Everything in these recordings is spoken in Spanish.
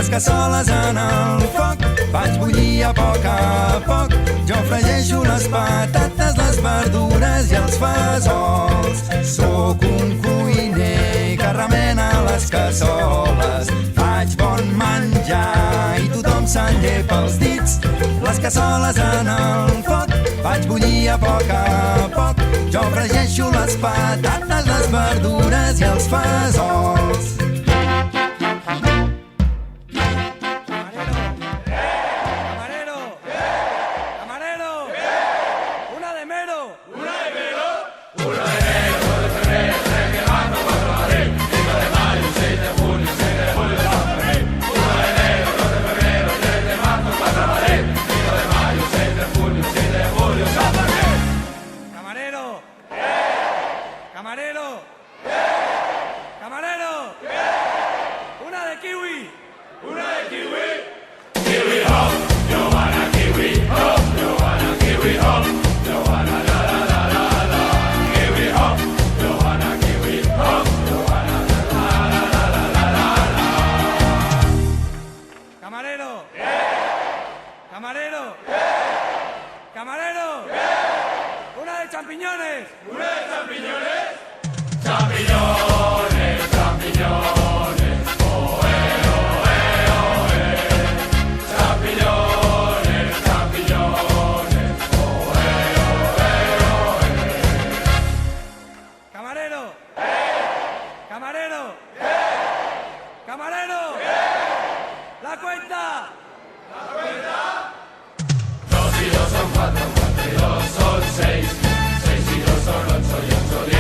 les cassoles en el foc, vaig bullir a poc. Jo fregeixo les patates, les verdures i els fesols. Sóc un cuiner que remena les cassoles. Faig bon menjar i tothom se'n llepa els dits. Les cassoles en el foc, vaig bullir a poc. Jo fregeixo les patates, les verdures i els fesols. champiñones. ¿Una de champiñones? Champiñones, champiñones, oe, oe, oe. Champiñones, champiñones, oe, oe, oe. Camarero. Camarero. Camarero. La cuenta. ¿La cuenta? 2 y 2 son 4, 4 y 2 son 6. 6 y 2 son 8 y 8, 16.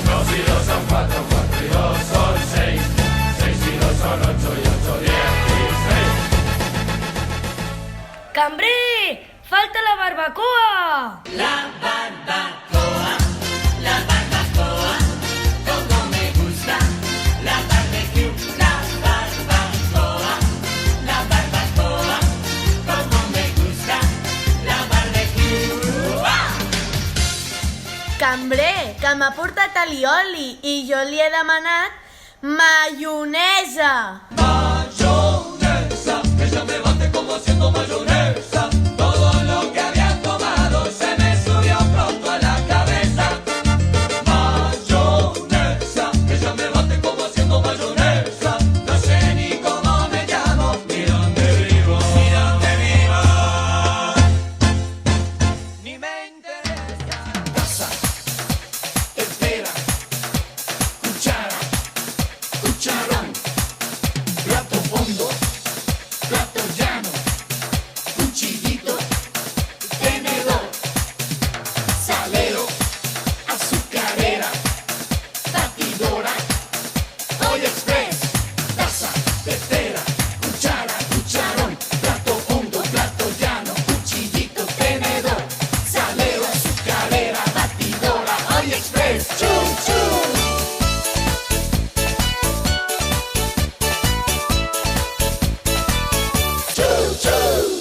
2 y 2 son 4, 4 y 2 son 6. 6 y 2 son 8 y 8, 16. ¡Cambrí! ¡Falta la barbacoa! La barbacoa, la barbacoa, como me gusta. La barbecue, la barbacoa, la barbacoa, como me gusta. La barbecue. ¡Ah! Cambrer, que m'ha portat alioli i jo li he demanat maionesa. Mayonesa, que ya me bate como haciendo mayonesa. Todo lo que había tomado se me subió pronto a la cabeza. Mayonesa, que ya me bate como haciendo mayonesa. No sé ni cómo me llamo, ni dónde vivo, ni dónde vivo. Ni me interesa. Taza, tetera, cuchara, cucharón, plato hondo, plato llano, cuchillito, tenedor, salero, azucarera, batidora, olla express, taza, tetera, cuchara, cucharón, plato hondo, plato llano, cuchillito, tenedor, salero, azucarera, batidora, olla express, chum chum. Choo choo!